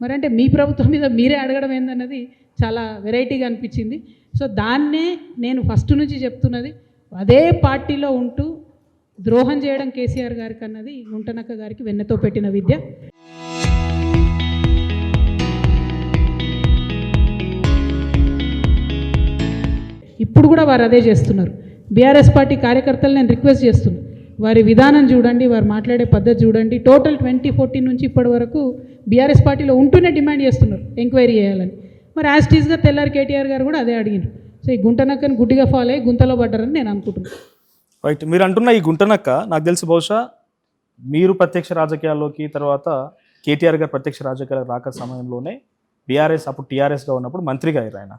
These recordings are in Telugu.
మరి అంటే మీ ప్రభుత్వం మీద మీరే అడగడం ఏందన్నది చాలా వెరైటీగా అనిపించింది. సో దాన్నే నేను ఫస్ట్ నుంచి చెప్తున్నది, అదే పార్టీలో ఉంటూ ద్రోహం చేయడం కేసీఆర్ గారికి అన్నది గుంటనక్క గారికి వెన్నెతో పెట్టిన విద్య. ఇప్పుడు కూడా వారు అదే చేస్తున్నారు. బీఆర్ఎస్ పార్టీ కార్యకర్తలు నేను రిక్వెస్ట్ చేస్తున్నాను, వారి విధానం చూడండి, వారు మాట్లాడే పద్ధతి చూడండి. టోటల్ 2014 నుంచి ఇప్పటి వరకు బీఆర్ఎస్ పార్టీలో ఉంటూనే డిమాండ్ చేస్తున్నారు ఎంక్వైరీ చేయాలని. మరి యాజ్ టీజ్గా తెల్లారి కేటీఆర్ గారు కూడా అదే అడిగినారు. సో ఈ గుంటనక్కని గుడ్డిగా ఫాలో అయ్యి గుంతలో పడ్డారని నేను అనుకుంటున్నాను. రైట్, మీరు అంటున్న ఈ గుంటనక్క నాకు తెలిసి బహుశా మీరు ప్రత్యక్ష రాజకీయాల్లోకి తర్వాత కేటీఆర్ గారు ప్రత్యక్ష రాజకీయాలకు రాక సమయంలోనే బీఆర్ఎస్ అప్పుడు టీఆర్ఎస్గా ఉన్నప్పుడు మంత్రిగా అయ్యారు. ఆయన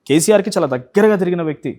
కేసీఆర్కి చాలా దగ్గరగా తిరిగిన వ్యక్తి,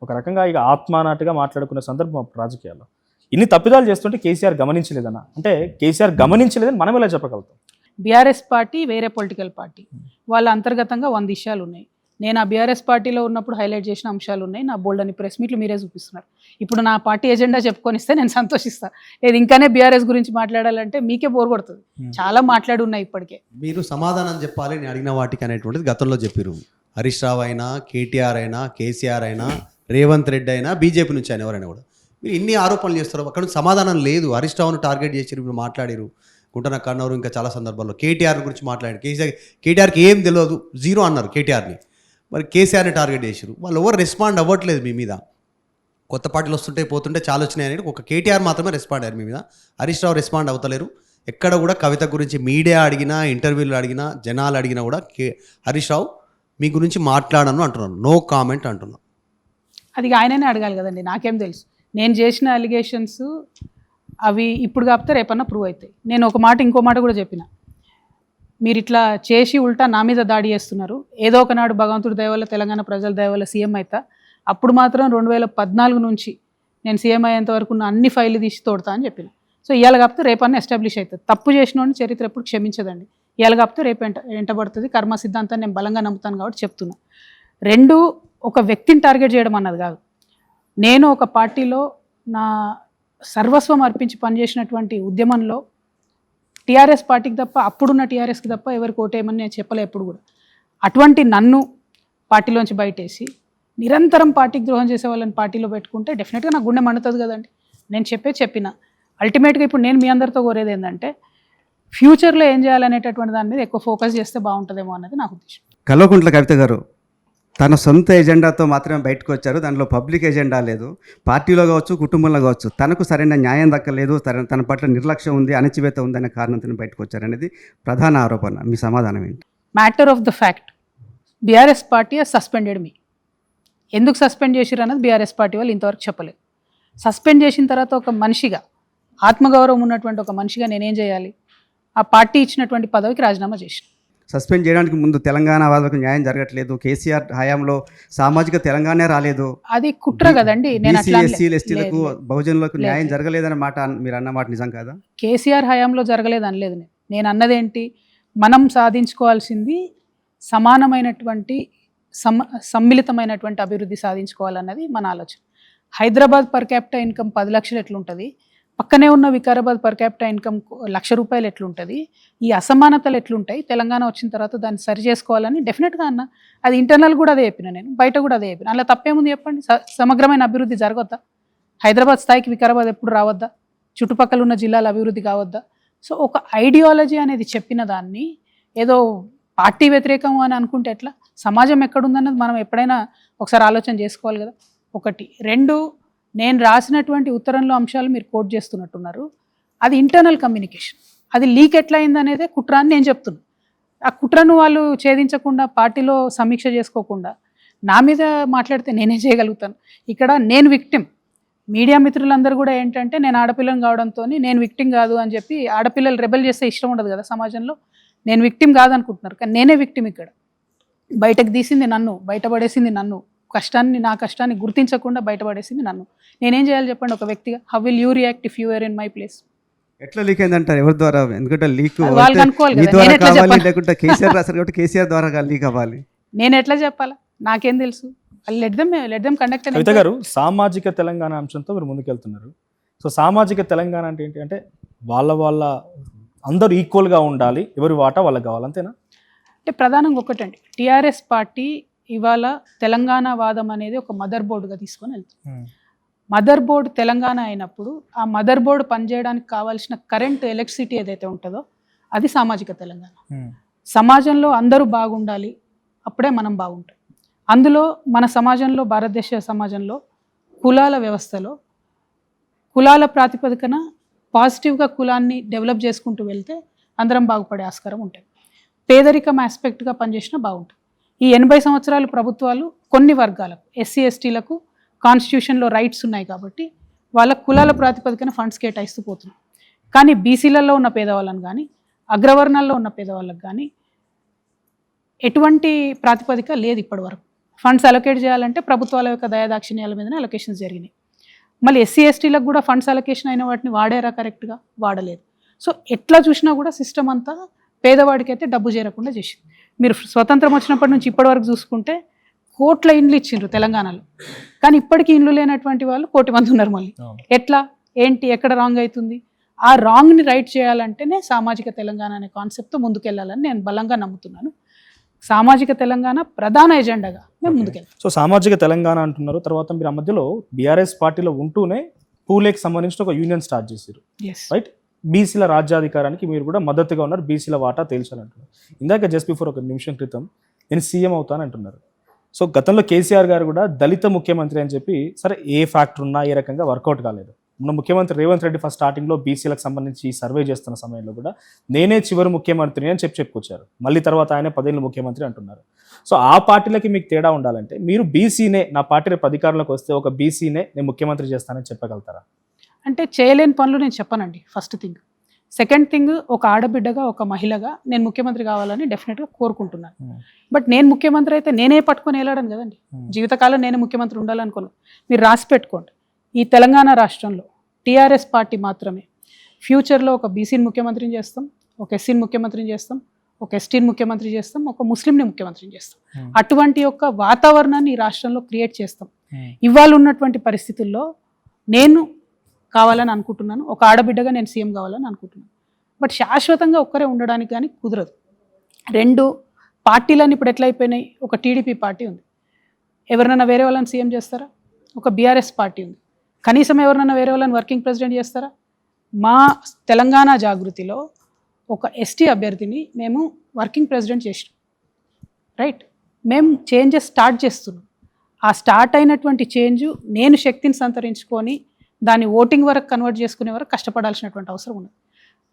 ఒక రకంగా ఇక ఆత్మానాటుగా మాట్లాడుకునే సందర్భం రాజకీయాల్లో. ఇన్ని తప్పిదాలు చేస్తుంటే కేసీఆర్ గమనించలేదన్న, అంటే కేసీఆర్ గమనించలేదని మనం ఎలా చెప్పగలుగుతాం? బీఆర్ఎస్ పార్టీ వేరే పొలిటికల్ పార్టీ, వాళ్ళ అంతర్గతంగా 100 విషయాలు ఉన్నాయి. నేను ఆ బీఆర్ఎస్ పార్టీలో ఉన్నప్పుడు హైలైట్ చేసిన అంశాలు ఉన్నాయి. నా బోల్డ్ అని ప్రెస్ మీట్లు మీరే చూపిస్తున్నారు. ఇప్పుడు నా పార్టీ ఎజెండా చెప్పుకొనిస్తే నేను సంతోషిస్తాను. లేదు ఇంకానే బీఆర్ఎస్ గురించి మాట్లాడాలంటే మీకే బోర్ కొడుతుంది. చాలా మాట్లాడి ఉన్నాయి ఇప్పటికే. మీరు సమాధానం చెప్పాలి నేను అడిగిన వాటికి అనేటువంటిది గతంలో చెప్పారు. హరీష్ రావు అయినా, కేటీఆర్ అయినా, కేసీఆర్ అయినా, రేవంత్ రెడ్డి అయినా, బీజేపీ నుంచి అయినా ఎవరైనా కూడా మీరు ఇన్ని ఆరోపణలు చేస్తారు, అక్కడ సమాధానం లేదు. హరీష్ రావును టార్గెట్ చేసి మీరు మాట్లాడారు, గుంటనక్క అన్నారు, ఇంకా చాలా సందర్భాల్లో కేటీఆర్ గురించి మాట్లాడారు. కేటీఆర్కి ఏం తెలియదు, జీరో అన్నారు కేటీఆర్ని. మరి కేసీఆర్ని టార్గెట్ చేశారు. వాళ్ళు ఎవరు రెస్పాండ్ అవ్వట్లేదు మీ మీద. కొత్త పార్టీలు వస్తుంటే పోతుంటే చాలా వచ్చినాయి అనేది ఒక కేటీఆర్ మాత్రమే రెస్పాండ్ అయ్యారు మీ మీద. హరీష్ రావు రెస్పాండ్ అవుతలేరు. ఎక్కడ కూడా కవిత గురించి మీడియా అడిగినా, ఇంటర్వ్యూలు అడిగినా, జనాలు అడిగినా కూడా హరీష్ రావు మీ గురించి మాట్లాడను అంటున్నాను, నో కామెంట్ అంటున్నాను. అది ఆయననే అడగాలి కదండి, నాకేం తెలుసు. నేను చేసిన అలిగేషన్స్ అవి ఇప్పుడు కాకపోతే రేపన్నా ప్రూవ్ అవుతాయి. నేను ఒక మాట ఇంకో మాట కూడా చెప్పిన, మీరు ఇట్లా చేసి ఉల్టా నా మీద దాడి చేస్తున్నారు. ఏదో ఒకనాడు భగవంతుడి దయ వల్ల, తెలంగాణ ప్రజల దయ వల్ల సీఎం అవుతా, అప్పుడు మాత్రం 2014 నుంచి నేను సీఎం అయ్యేంత వరకు ఉన్న అన్ని ఫైళ్ళు తీసి తోడతా అని చెప్పిన. సో ఇవాళ కాకపోతే రేపన్నా ఎస్టాబ్లిష్ అవుతుంది. తప్పు చేసిన చరిత్ర ఎప్పుడు క్షమించదండి. ఇవాళ కాకపోతే రేపు ఎంటబడుతుంది. కర్మ సిద్ధాంతాన్ని నేను బలంగా నమ్ముతాను కాబట్టి చెప్తున్నా. రెండు, ఒక వ్యక్తిని టార్గెట్ చేయడం అన్నది కాదు. నేను ఒక పార్టీలో నా సర్వస్వం అర్పించి పనిచేసినటువంటి ఉద్యమంలో టీఆర్ఎస్ పార్టీకి తప్ప, అప్పుడున్న టీఆర్ఎస్కి తప్ప ఎవరికి ఓటేయమని నేను చెప్పలే ఎప్పుడు కూడా. అటువంటి నన్ను పార్టీలోంచి బయటేసి నిరంతరం పార్టీకి ద్రోహం చేసే వాళ్ళని పార్టీలో పెట్టుకుంటే డెఫినెట్గా నాకు గుండె మండుతుంది కదండి. నేను చెప్పిన అల్టిమేట్గా ఇప్పుడు నేను మీ అందరితో కోరేది ఏంటంటే, ఫ్యూచర్లో ఏం చేయాలనేటటువంటి దాని మీద ఎక్కువ ఫోకస్ చేస్తే బాగుంటుందేమో అన్నది నాకు ఉద్దేశం. కల్వకుంట్ల కవిత గారు తన సొంత ఎజెండాతో మాత్రమే బయటకు వచ్చారు. దానిలో పబ్లిక్ ఎజెండా లేదు. పార్టీలో కావచ్చు, కుటుంబంలో కావచ్చు, తనకు సరైన న్యాయం దక్కలేదు, తన పట్ల నిర్లక్ష్యం ఉంది, అణచివేత ఉంది అనే కారణంతో బయటకు వచ్చారు అనేది ప్రధాన ఆరోపణ. మీ సమాధానం ఏంటి? Matter of the fact, BRS party suspended మీ. ఎందుకు సస్పెండ్ చేసిరు అన్నది బీఆర్ఎస్ పార్టీ వాళ్ళు ఇంతవరకు చెప్పలేదు. సస్పెండ్ చేసిన తర్వాత ఒక మనిషిగా, ఆత్మగౌరవం ఉన్నటువంటి ఒక మనిషిగా నేనేం చేయాలి? ఆ పార్టీ ఇచ్చినటువంటి పదవికి రాజీనామా చేసిన. సస్పెండ్ చేయడానికి ముందు తెలంగాణ వాళ్ళకు న్యాయం జరగట్లేదు, కేసీఆర్ హయాంలో సామాజిక తెలంగాణ రాలేదు, అది కుట్ర కదండి. నేను ఎస్టీలకు, బహుజనులకు న్యాయం జరగలేదన్న మాట మీరు అన్న మాట నిజం కాదా? కేసీఆర్ హయాంలో జరగలేదు అనలేదు. నేను అన్నదేంటి, మనం సాధించుకోవాల్సింది సమానమైనటువంటి సమ్మిళితమైనటువంటి అభివృద్ధి సాధించుకోవాలన్నది మన ఆలోచన. హైదరాబాద్ పర్ క్యాపిటల్ ఇన్కమ్ 10 లక్షలు ఎట్లుంటుంది, పక్కనే ఉన్న వికారాబాద్ పర్ క్యాపిటల్ ఇన్కమ్ ₹1,00,000 ఎట్లుంటుంది, ఈ అసమానతలు ఎట్లుంటాయి, తెలంగాణ వచ్చిన తర్వాత దాన్ని సరి చేసుకోవాలని డెఫినెట్గా అన్న. అది ఇంటర్నల్ కూడా అదే చెప్పిన, నేను బయట కూడా అదే చెప్పిన. అలా తప్పేముంది చెప్పండి? సమగ్రమైన అభివృద్ధి జరగొద్దా? హైదరాబాద్ స్థాయికి వికారాబాద్ ఎప్పుడు రావద్దా? చుట్టుపక్కల ఉన్న జిల్లాల అభివృద్ధి కావద్దా? సో ఒక ఐడియాలజీ అనేది చెప్పిన దాన్ని ఏదో పార్టీ వ్యతిరేకం అని అనుకుంటే ఎట్లా? సమాజం ఎక్కడుందన్నది మనం ఎప్పుడైనా ఒకసారి ఆలోచన చేసుకోవాలి కదా. ఒకటి. రెండు, నేను రాసినటువంటి ఉత్తరంలో అంశాలు మీరు కోట్ చేస్తున్నట్టున్నారు. అది ఇంటర్నల్ కమ్యూనికేషన్, అది లీక్ ఎట్లా అయిందనేదే కుట్ర అని నేను చెప్తున్నాను. ఆ కుట్రను వాళ్ళు ఛేదించకుండా, పార్టీలో సమీక్ష చేసుకోకుండా నా మీద మాట్లాడితే నేనే చేయగలుగుతాను. ఇక్కడ నేను విక్టిమ్. మీడియా మిత్రులందరూ కూడా ఏంటంటే నేను ఆడపిల్లని కావడంతో నేను విక్టిమ్ కాదు అని చెప్పి, ఆడపిల్లలు రెబెల్ చేస్తే ఇష్టం ఉండదు కదా సమాజంలో, నేను విక్టిమ్ కాదనుకుంటున్నారు. కానీ నేనే విక్టిమ్. ఇక్కడ బయటకు తీసింది నన్ను, బయటపడేసింది నన్ను, నా కష్టాన్ని గుర్తించకుండా బయటపడేసింది నన్ను. నేనేం చేయాలి చెప్పండి ఒక వ్యక్తిగా? How will you react if you are in my place? ఎట్లా లీక్ అయిందంటారు? ఎవరి ద్వారా? ఎందుకంటే లీక్ వాళ్ళు అనుకోవాలి కదా, లేకుంటే కేసీఆర్ రాశారు కాబట్టి కేసీఆర్ ద్వారా లీక్ అవ్వాలి. నేను ఎట్లా చెప్పాలా? నాకేం తెలుసు? Let them conduct. కవిత గారు, సామాజిక తెలంగాణ అంశంతో మీరు ముందుకెళ్తున్నారు. సో సామాజిక తెలంగాణ అంటే ఏంటి అంటే వాళ్ళ అందరూ ఈక్వల్గా ఉండాలి, ఎవరి వాటా వాళ్ళకి కావాలి, అంతేనా? అంటే ప్రధానంగా ఒకటండి, టీఆర్ఎస్ పార్టీ ఇవాళ తెలంగాణ వాదం అనేది ఒక మదర్ బోర్డుగా తీసుకొని వెళ్తుంది. మదర్ బోర్డు తెలంగాణ అయినప్పుడు ఆ మదర్ బోర్డు పనిచేయడానికి కావాల్సిన కరెంట్ ఎలక్ట్రిసిటీ ఏదైతే ఉంటుందో అది సామాజిక తెలంగాణ. సమాజంలో అందరూ బాగుండాలి, అప్పుడే మనం బాగుంటాం. అందులో మన సమాజంలో, భారతదేశ సమాజంలో కులాల వ్యవస్థలో కులాల ప్రాతిపదికన పాజిటివ్గా కులాన్ని డెవలప్ చేసుకుంటూ వెళ్తే అందరం బాగుపడే ఆస్కారం ఉంటుంది. పేదరికం ఆస్పెక్ట్గా పనిచేసినా బాగుంటుంది. ఈ 80 సంవత్సరాలు ప్రభుత్వాలు కొన్ని వర్గాలకు, ఎస్సీ ఎస్టీలకు కాన్స్టిట్యూషన్లో రైట్స్ ఉన్నాయి కాబట్టి వాళ్ళ కులాల ప్రాతిపదికన ఫండ్స్ కేటాయిస్తూ పోతున్నాం. కానీ బీసీలలో ఉన్న పేదవాళ్ళని కానీ, అగ్రవర్ణాల్లో ఉన్న పేదవాళ్ళకి కానీ ఎటువంటి ప్రాతిపదిక లేదు ఇప్పటి వరకు. ఫండ్స్ అలొకేట్ చేయాలంటే ప్రభుత్వాల యొక్క దయాదాక్షిణ్యాల మీదనే అలొకేషన్స్ జరిగినాయి. మళ్ళీ ఎస్సీ ఎస్టీలకు కూడా ఫండ్స్ అలొకేషన్ అయిన వాటిని వాడారా? కరెక్ట్గా వాడలేదు. సో ఎట్లా చూసినా కూడా సిస్టమ్ అంతా పేదవాడికి అయితే డబ్బు చేరకుండా చేసింది. మీరు స్వతంత్రం వచ్చినప్పటి నుంచి ఇప్పటి వరకు చూసుకుంటే కోట్ల ఇండ్లు ఇచ్చిండ్రు తెలంగాణలో, కానీ ఇప్పటికీ ఇండ్లు లేనటువంటి వాళ్ళు 1 కోటి మంది ఉన్నారు. మళ్ళీ ఎట్లా, ఏంటి, ఎక్కడ రాంగ్ అవుతుంది? ఆ రాంగ్ని రైట్ చేయాలంటేనే సామాజిక తెలంగాణ అనే కాన్సెప్ట్తో ముందుకెళ్ళాలని నేను బలంగా నమ్ముతున్నాను. సామాజిక తెలంగాణ ప్రధాన ఎజెండాగా మేము ముందుకెళ్తాం. సో సామాజిక తెలంగాణ అంటున్నారు, తర్వాత మీరు ఆ మధ్యలో బీఆర్ఎస్ పార్టీలో ఉంటూనే పూలేకి సంబంధించిన ఒక యూనియన్ స్టార్ట్ చేశారు, రైట్? బీసీల రాజ్యాధికారానికి మీరు కూడా మద్దతుగా ఉన్నారు, బీసీల వాటా తేల్చాలంటున్నారు. ఇందాక జస్ట్ బిఫోర్ ఒక నిమిషం క్రితం నేను సీఎం అవుతానంటున్నారు. సో గతంలో కేసీఆర్ గారు కూడా దళిత ముఖ్యమంత్రి అని చెప్పి, సరే ఏ ఫ్యాక్టర్ ఉన్నా ఏ రకంగా వర్కౌట్ కాలేదు. మన ముఖ్యమంత్రి రేవంత్ రెడ్డి ఫస్ట్ స్టార్టింగ్లో బీసీలకు సంబంధించి సర్వే చేస్తున్న సమయంలో కూడా నేనే చివరి ముఖ్యమంత్రిని అని చెప్పుకొచ్చారు. మళ్ళీ తర్వాత ఆయన 10 ఏళ్ళ ముఖ్యమంత్రి అంటున్నారు. సో ఆ పార్టీలకి మీకు తేడా ఉండాలంటే మీరు బీసీనే, నా పార్టీ రేపు అధికారంలోకి వస్తే ఒక బీసీనే నేను ముఖ్యమంత్రి చేస్తానని చెప్పగలుగుతారా? అంటే చేయలేని పనులు నేను చెప్పనండి, ఫస్ట్ థింగ్. సెకండ్ థింగ్, ఒక ఆడబిడ్డగా, ఒక మహిళగా నేను ముఖ్యమంత్రి కావాలని డెఫినెట్గా కోరుకుంటున్నాను. బట్ నేను ముఖ్యమంత్రి అయితే నేనే పట్టుకొని వెళ్ళాడను కదండి, జీవితకాలం నేనే ముఖ్యమంత్రి ఉండాలనుకున్నాను. మీరు రాసి పెట్టుకోండి, ఈ తెలంగాణ రాష్ట్రంలో టీఆర్ఎస్ పార్టీ మాత్రమే ఫ్యూచర్లో ఒక బీసీని ముఖ్యమంత్రిని చేస్తాం, ఒక ఎస్సీని ముఖ్యమంత్రిని చేస్తాం, ఒక ఎస్టీని ముఖ్యమంత్రి చేస్తాం, ఒక ముస్లింని ముఖ్యమంత్రిని చేస్తాం. అటువంటి యొక్క వాతావరణాన్ని ఈ రాష్ట్రంలో క్రియేట్ చేస్తాం. ఇవాళ ఉన్నటువంటి పరిస్థితుల్లో నేను కావాలని అనుకుంటున్నాను, ఒక ఆడబిడ్డగా నేను సీఎం కావాలని అనుకుంటున్నాను. బట్ శాశ్వతంగా ఒక్కరే ఉండడానికి కానీ కుదరదు. 2 పార్టీలన్నీ ఇప్పుడు ఎట్లా అయిపోయినాయి, ఒక టీడీపీ పార్టీ ఉంది, ఎవరినైనా వేరే వాళ్ళని సీఎం చేస్తారా? ఒక బీఆర్ఎస్ పార్టీ ఉంది, కనీసం ఎవరినైనా వేరే వాళ్ళని వర్కింగ్ ప్రెసిడెంట్ చేస్తారా? మా తెలంగాణ జాగృతిలో ఒక ఎస్టీ అభ్యర్థిని మేము వర్కింగ్ ప్రెసిడెంట్ చేసినాం, రైట్? మేము చేంజెస్ స్టార్ట్ చేస్తున్నాం. ఆ స్టార్ట్ అయినటువంటి చేంజ్ నేను శక్తిని సంతరించుకొని దాన్ని ఓటింగ్ వరకు కన్వర్ట్ చేసుకునే వరకు కష్టపడాల్సినటువంటి అవసరం ఉంది.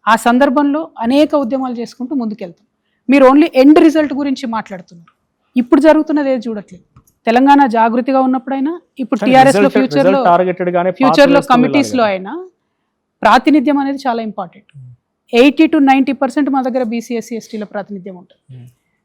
ఆ సందర్భంలో అనేక ఉద్యమాలు చేసుకుంటూ ముందుకెళ్తాం. మీరు ఓన్లీ ఎండ్ రిజల్ట్ గురించి మాట్లాడుతున్నారు, ఇప్పుడు జరుగుతున్నది ఏది చూడట్లేదు. తెలంగాణ జాగృతిగా ఉన్నప్పుడైనా, ఇప్పుడు టీఆర్ఎస్ లో ఫ్యూచర్లో కమిటీస్లో అయినా ప్రాతినిధ్యం అనేది చాలా ఇంపార్టెంట్. 80 to 90% మా దగ్గర బీసీ ఎస్సీ ఎస్టీల ప్రాతినిధ్యం ఉంటుంది.